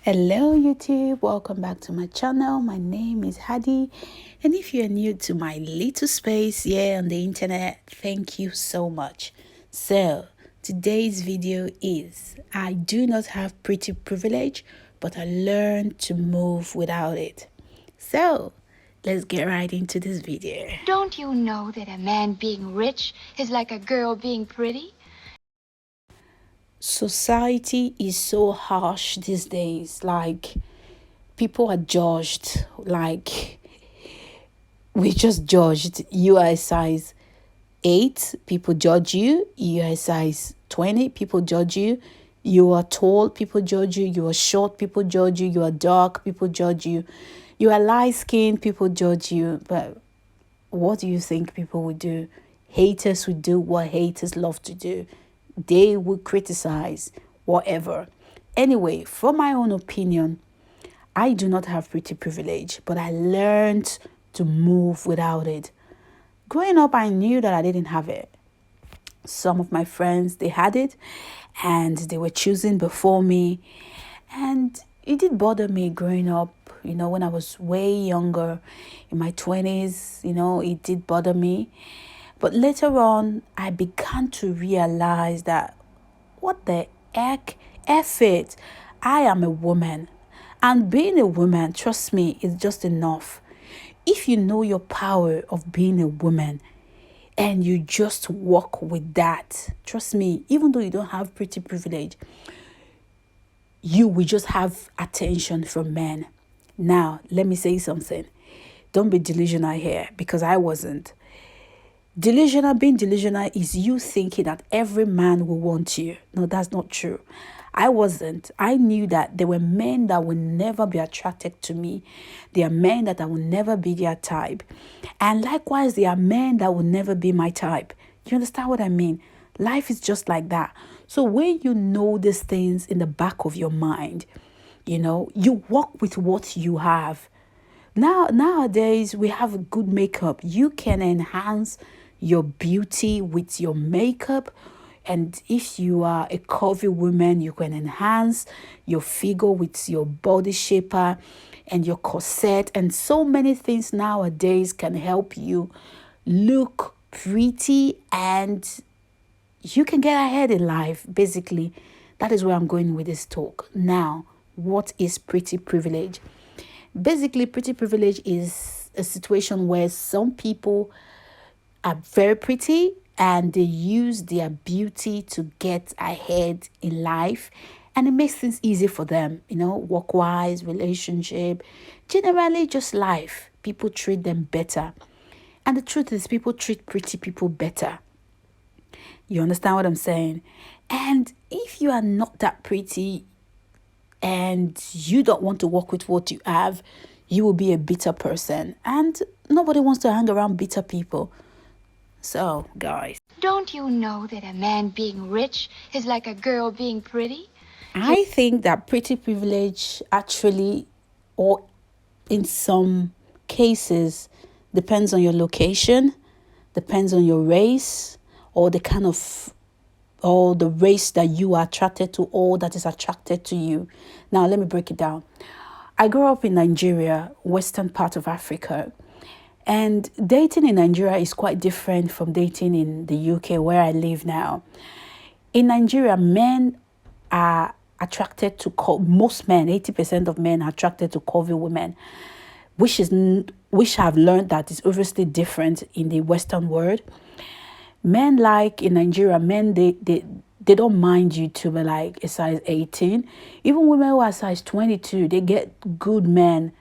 Hello YouTube, welcome back to my channel. My name is Hadi, and if you're new to my little space here on the internet, thank you so much. So today's video is I do not have pretty privilege, but I learned to move without it. So let's get right into this video. Don't you know that a man being rich is like a girl being pretty? Society is so harsh these days. Like, people are judged. Like, we just judged. You are a size 8, people judge you. You are a size 20, people judge you. You are tall, people judge you. You are short, people judge you. You are dark, people judge you. You are light skinned, people judge you. But what do you think people would do? Haters would do what haters love to do. They would criticize whatever. Anyway, for my own opinion, I do not have pretty privilege, but I learned to move without it. Growing up, I knew that I didn't have it. Some of my friends, they had it and they were choosing before me. And it did bother me growing up, when I was way younger, in my 20s, it did bother me. But later on, I began to realize that what the heck, F it. I am a woman. And being a woman, trust me, is just enough. If you know your power of being a woman and you just walk with that, trust me, even though you don't have pretty privilege, you will just have attention from men. Now, let me say something. Don't be delusional here, because I wasn't. Being delusional is you thinking that every man will want you. No, that's not true. I wasn't. I knew that there were men that would never be attracted to me. There are men that I will never be their type. And likewise, there are men that will never be my type. You understand what I mean? Life is just like that. So when you know these things in the back of your mind, you walk with what you have. Nowadays, we have good makeup. You can enhance your beauty with your makeup. And if you are a curvy woman, you can enhance your figure with your body shaper and your corset. And so many things nowadays can help you look pretty, and you can get ahead in life. Basically, that is where I'm going with this talk. Now, what is pretty privilege? Basically, pretty privilege is a situation where some people are very pretty and they use their beauty to get ahead in life, and it makes things easy for them, work wise, relationship, generally just life. People treat them better. And the truth is, people treat pretty people better. You understand what I'm saying? And if you are not that pretty and you don't want to work with what you have, you will be a bitter person. And nobody wants to hang around bitter people. So, guys, Don't you know that a man being rich is like a girl being pretty? I think that pretty privilege actually, or in some cases, depends on your location, depends on your race, or or the race that you are attracted to, or that is attracted to you. Now, let me break it down. I grew up in Nigeria, western part of Africa. And dating in Nigeria is quite different from dating in the UK, where I live now. In Nigeria, men are attracted to most men, 80% of men are attracted to curvy women, which I've learned that is obviously different in the Western world. Men, like in Nigeria, men they don't mind you to be like a size 18. Even women who are size 22, they get good men,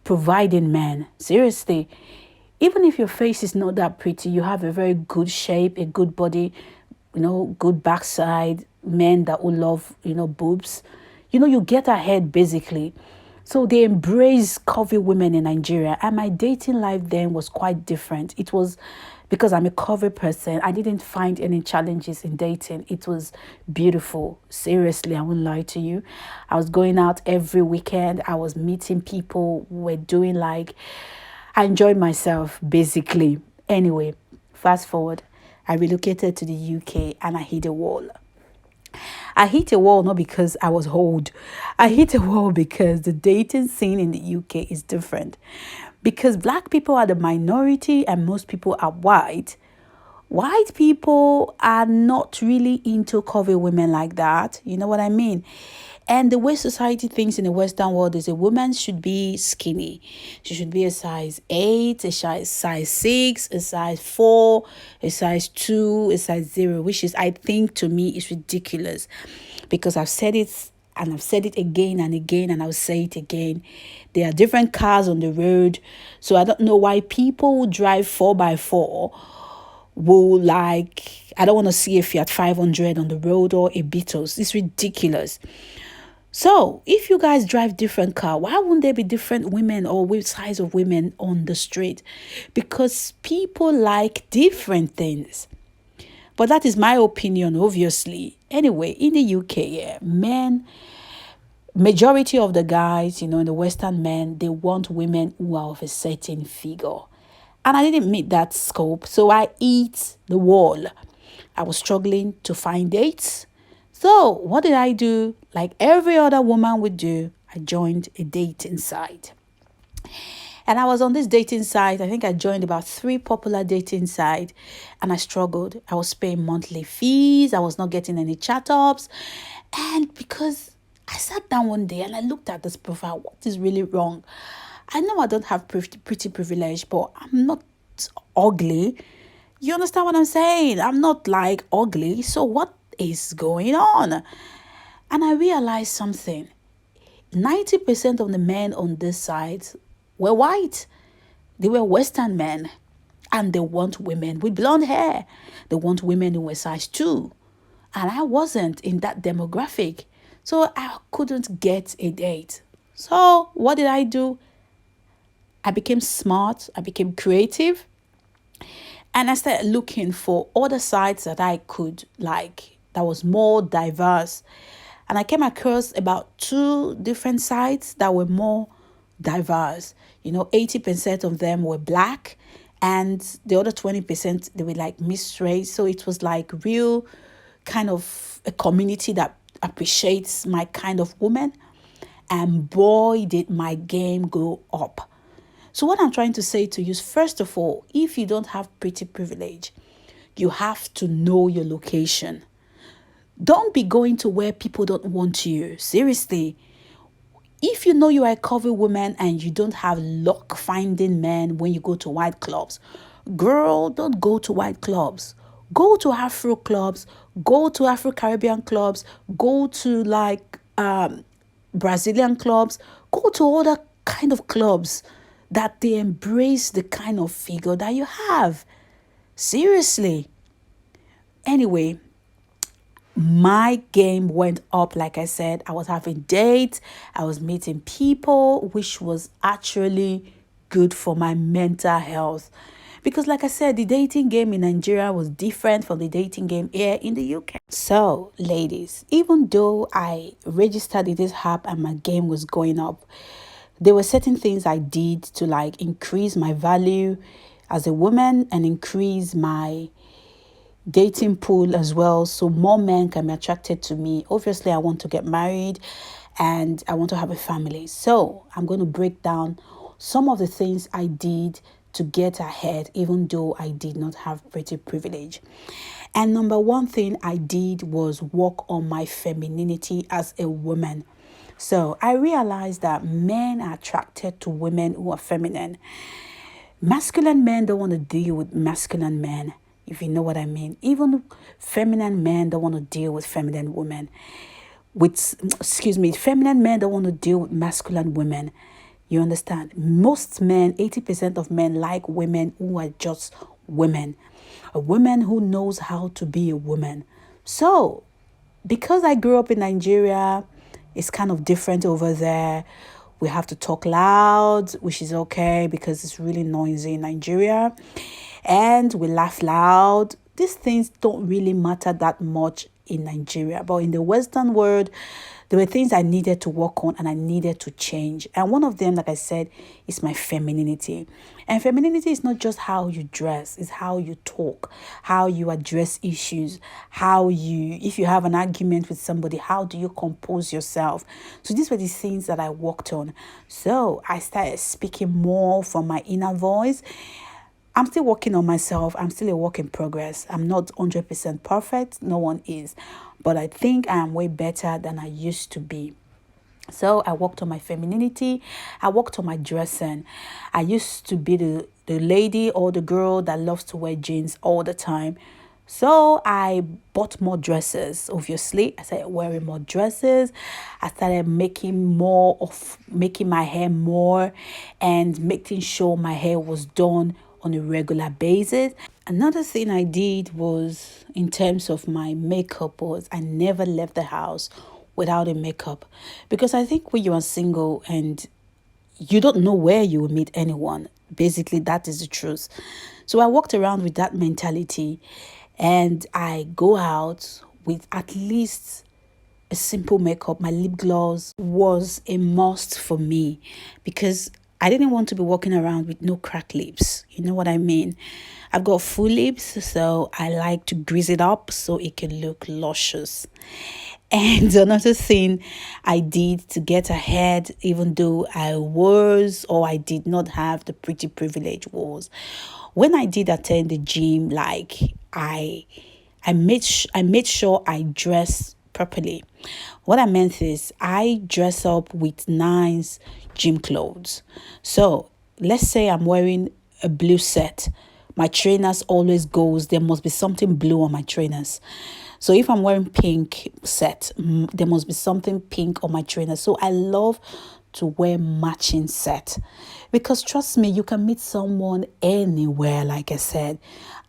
providing men. Seriously. Even if your face is not that pretty, you have a very good shape, a good body, good backside, men that will love, boobs. You get ahead basically. So they embrace curvy women in Nigeria. And my dating life then was quite different. It was because I'm a curvy person. I didn't find any challenges in dating. It was beautiful. Seriously, I won't lie to you. I was going out every weekend. I was meeting people. We're doing I enjoyed myself, basically. Anyway, fast forward. I relocated to the UK and I hit a wall. I hit a wall not because I was old. I hit a wall because the dating scene in the UK is different. Because black people are the minority and most people are white. White people are not really into curvy women like that. You know what I mean? And the way society thinks in the Western world is a woman should be skinny. She should be a size 8, a size 6, a size 4, a size 2, a size 0, which is, I think, to me, is ridiculous. Because I've said it and I've said it again and again, and I'll say it again. There are different cars on the road. So I don't know why people who drive 4x4 will like, I don't want to see a Fiat 500 on the road or a Beatles. It's ridiculous. So if you guys drive different car, why wouldn't there be different women or which size of women on the street? Because people like different things. But that is my opinion, obviously. Anyway, in the UK, yeah, men, majority of the guys, in the Western men, they want women who are of a certain figure. And I didn't meet that scope, so I hit the wall. I was struggling to find dates. So what did I do? Like every other woman would do, I joined a dating site. And I was on this dating site. I think I joined about 3 popular dating sites, and I struggled. I was paying monthly fees. I was not getting any chat ups. And because I sat down one day and I looked at this profile, what is really wrong? I know I don't have pretty privilege, but I'm not ugly. You understand what I'm saying? I'm not like ugly. So what is going on? And I realized something. 90% of the men on this side were white. They were Western men. And they want women with blonde hair. They want women who were size 2. And I wasn't in that demographic. So I couldn't get a date. So what did I do? I became smart. I became creative. And I started looking for other sites that I could like, that was more diverse. And I came across about 2 different sites that were more diverse. 80% of them were black, and the other 20%, they were like mixed race. So it was like real kind of a community that appreciates my kind of woman. And boy, did my game go up. So what I'm trying to say to you is, first of all, if you don't have pretty privilege, you have to know your location. Don't be going to where people don't want you. Seriously. If you know you are a cover woman and you don't have luck finding men when you go to white clubs, girl, don't go to white clubs. Go to Afro clubs, go to Afro-Caribbean clubs, go to like Brazilian clubs, go to other kind of clubs that they embrace the kind of figure that you have. Seriously. Anyway, my game went up. Like I said, I was having dates, I was meeting people, which was actually good for my mental health. Because like I said, the dating game in Nigeria was different from the dating game here in the UK. So, ladies, even though I registered in this app and my game was going up, there were certain things I did to like increase my value as a woman and increase my dating pool as well, so more men can be attracted to me. Obviously, I want to get married and I want to have a family. So I'm going to break down some of the things I did to get ahead, even though I did not have pretty privilege. And number one thing I did was work on my femininity as a woman. So I realized that men are attracted to women who are feminine. Masculine men don't want to deal with masculine men, if you know what I mean. Even feminine men don't want to deal with feminine women. Feminine men don't want to deal with masculine women. You understand? Most men, 80% of men like women who are just women. A woman who knows how to be a woman. So, because I grew up in Nigeria, it's kind of different over there. We have to talk loud, which is okay because it's really noisy in Nigeria. And we laugh loud. These things don't really matter that much in Nigeria. But in the Western world, There were things I needed to work on and I needed to change. And one of them, like I said, is my femininity. And femininity is not just how you dress, it's how you talk, how you address issues, how you, if you have an argument with somebody, how do you compose yourself? So these were the things that I worked on. So I started speaking more from my inner voice. I'm still working on myself. I'm still a work in progress. I'm not 100% perfect. No one is. But I think I am way better than I used to be. So I worked on my femininity. I worked on my dressing. I used to be the lady or the girl that loves to wear jeans all the time. So I bought more dresses. Obviously, I started wearing more dresses. I started making my hair more and making sure my hair was done on a regular basis. Another thing I did was in terms of my makeup was I never left the house without a makeup, because I think when you are single and you don't know where you will meet anyone, basically that is the truth. So I walked around with that mentality, and I go out with at least a simple makeup. My lip gloss was a must for me because I didn't want to be walking around with no cracked lips. You know what I mean? I've got full lips, so I like to grease it up so it can look luscious. And another thing I did to get ahead, even though I was or I did not have the pretty privilege, was when I did attend the gym, like I made sure I dress properly. What I meant is I dress up with nice gym clothes. So let's say I'm wearing a blue set. My trainers always goes, there must be something blue on my trainers. So if I'm wearing pink set, there must be something pink on my trainers. So I love to wear matching set, because trust me, you can meet someone anywhere, like I said.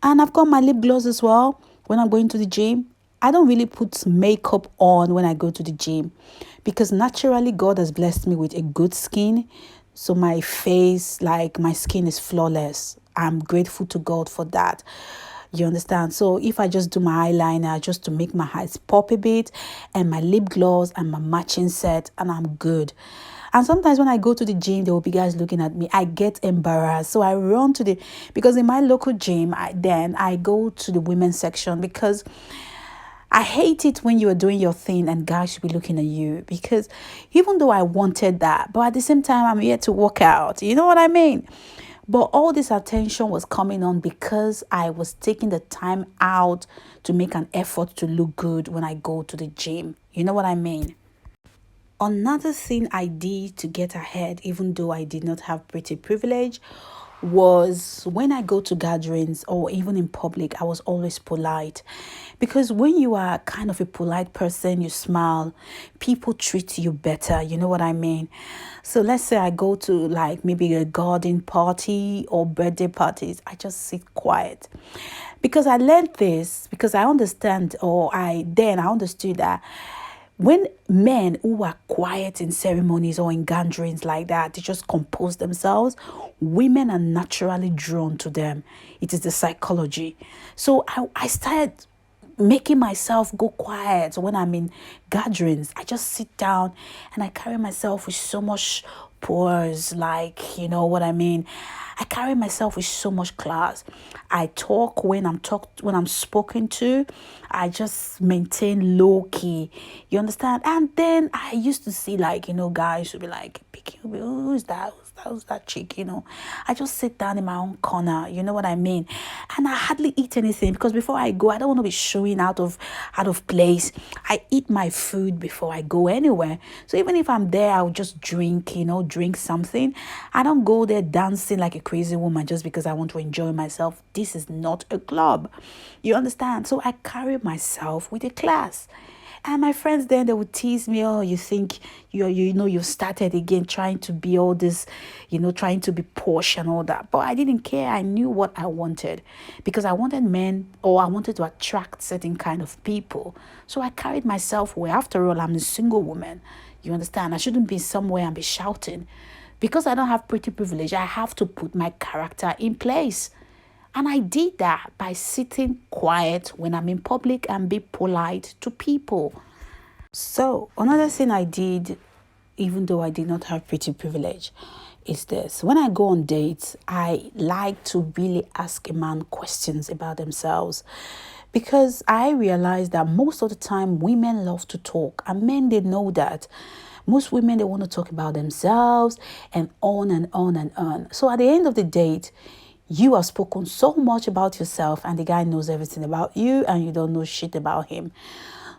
And I've got my lip gloss as well when I'm going to the gym. I don't really put makeup on when I go to the gym because naturally God has blessed me with a good skin. So my face, like my skin is flawless. I'm grateful to God for that. You understand? So if I just do my eyeliner just to make my eyes pop a bit, and my lip gloss and my matching set, and I'm good. And sometimes when I go to the gym, there will be guys looking at me. I get embarrassed. So I run to because in my local gym, I go to the women's section, because I hate it when you are doing your thing and guys should be looking at you, because even though I wanted that, but at the same time, I'm here to work out. You know what I mean? But all this attention was coming on because I was taking the time out to make an effort to look good when I go to the gym. You know what I mean? Another thing I did to get ahead, even though I did not have pretty privilege, was when I go to gatherings or even in public, I was always polite. Because when you are kind of a polite person, you smile, people treat you better. You know what I mean? So let's say I go to like maybe a garden party or birthday parties, I just sit quiet. Because I learned this, because I understand, or I understood that when men who are quiet in ceremonies or in gatherings like that, they just compose themselves, women are naturally drawn to them. It is the psychology. So I started making myself go quiet when I'm in gatherings. I just sit down and I carry myself with so much pause, like, you know what I mean? I carry myself with so much class. I talk when I'm spoken to. I just maintain low key. You understand? And then I used to see, like, guys would be like picking, who's that? Who's that chick? I just sit down in my own corner. You know what I mean? And I hardly eat anything, because before I go, I don't want to be showing out of place. I eat my food before I go anywhere. So even if I'm there, I'll just drink something. I don't go there dancing like a crazy woman just because I want to enjoy myself. This is not a club. You understand? So I carry myself with a class. And my friends then, they would tease me, oh, you think you've started again trying to be all this, trying to be posh and all that. But I didn't care. I knew what I wanted, because I wanted men, or I wanted to attract certain kind of people. So I carried myself well. After all, I'm a single woman. You understand? I shouldn't be somewhere and be shouting. Because I don't have pretty privilege, I have to put my character in place. And I did that by sitting quiet when I'm in public and be polite to people. So another thing I did, even though I did not have pretty privilege, is this. When I go on dates, I like to really ask a man questions about themselves, because I realize that most of the time women love to talk, and men, they know that. Most women, they want to talk about themselves and on and on and on. So at the end of the date, you have spoken so much about yourself, and the guy knows everything about you, and you don't know shit about him.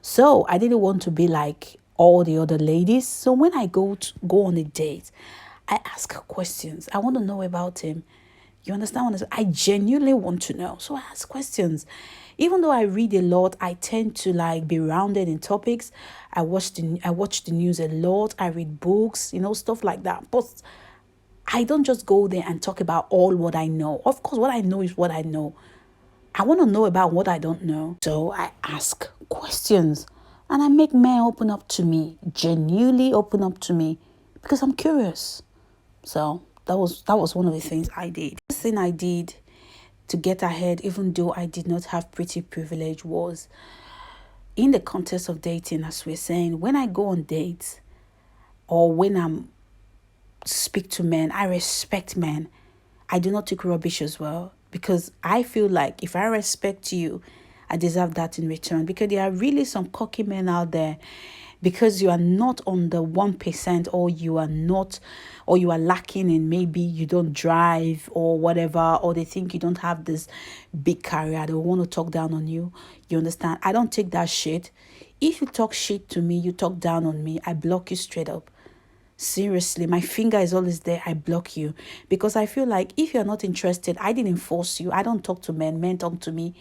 So I didn't want to be like all the other ladies. So when I go on a date, I ask questions. I want to know about him. You understand what I'm saying? I genuinely want to know. So I ask questions. Even though I read a lot, I tend to like be rounded in topics. I watch the news a lot. I read books, stuff like that. But I don't just go there and talk about all what I know. Of course, what I know is what I know. I want to know about what I don't know. So I ask questions, and I make men open up to me, genuinely open up to me, because I'm curious. So that was one of the things I did. The thing I did to get ahead, even though I did not have pretty privilege, was in the context of dating, as we're saying, when I go on dates or when I'm speak to men, I respect men. I do not take rubbish as well, because I feel like if I respect you, I deserve that in return. Because there are really some cocky men out there, because you are not on the 1%, or you are not, or you are lacking in, maybe you don't drive or whatever, or they think you don't have this big career, they want to talk down on you. You understand? I don't take that shit. If you talk shit to me, you talk down on me, I block you straight up. Seriously, my finger is always there. I block you, because I feel like if you're not interested, I didn't force you. I don't talk to men. Men talk to me.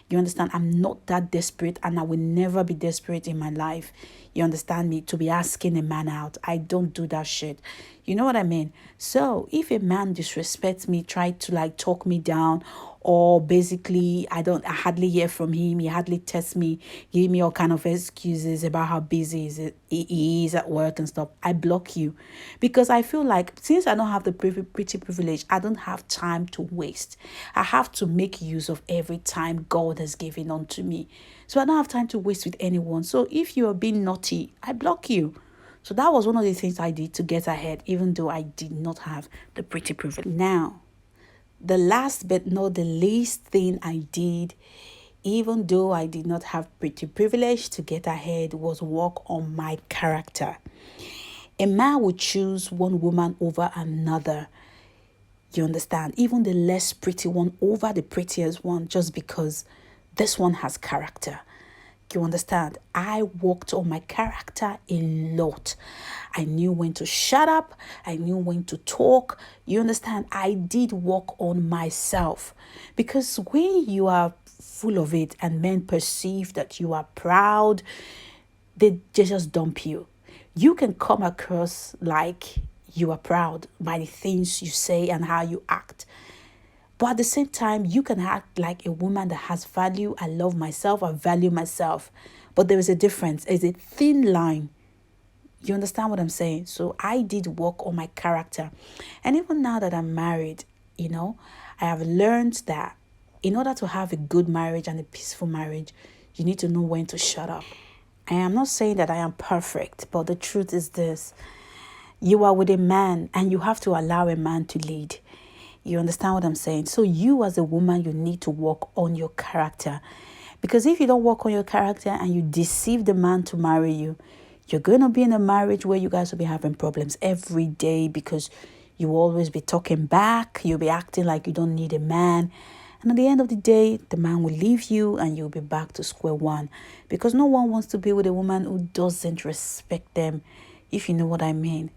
You understand? I'm not that desperate, and I will never be desperate in my life. You understand me? To be asking a man out. I don't do that shit. You know what I mean? So if a man disrespects me, try to like talk me down, or basically I hardly hear from him, he hardly texts me, give me all kind of excuses about how busy he is at work and stuff, I block you. Because I feel like, since I don't have the pretty privilege, I don't have time to waste. I have to make use of every time God has given unto me. So I don't have time to waste with anyone. So if you are being naughty, I block you. So that was one of the things I did to get ahead, even though I did not have the pretty privilege. Now, the last but not the least thing I did, even though I did not have pretty privilege, to get ahead, was work on my character. A man would choose one woman over another. You understand? Even the less pretty one over the prettiest one, just because this one has character. You understand? I worked on my character a lot. I knew when to shut up. I knew when to talk. You understand? I did work on myself. Because when you are full of it and men perceive that you are proud, they just dump you. You can come across like you are proud by the things you say and how you act. But at the same time, you can act like a woman that has value. I love myself. I value myself. But there is a difference. There's a thin line. You understand what I'm saying? So I did work on my character. And even now that I'm married, I have learned that in order to have a good marriage and a peaceful marriage, you need to know when to shut up. I am not saying that I am perfect, but the truth is this. You are with a man, and you have to allow a man to lead. You understand what I'm saying? So you, as a woman, you need to work on your character. Because if you don't work on your character and you deceive the man to marry you, you're going to be in a marriage where you guys will be having problems every day, because you will always be talking back. You'll be acting like you don't need a man. And at the end of the day, the man will leave you and you'll be back to square one. Because no one wants to be with a woman who doesn't respect them, if you know what I mean.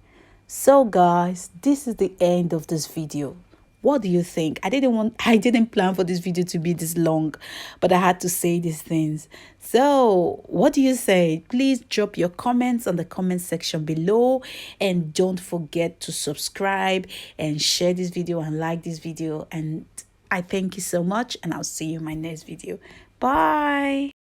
So guys, this is the end of this video. What do you think? I didn't plan for this video to be this long, but I had to say these things. So what do you say? Please drop your comments on the comment section below, and don't forget to subscribe and share this video and like this video. And I thank you so much, and I'll see you in my next video. Bye.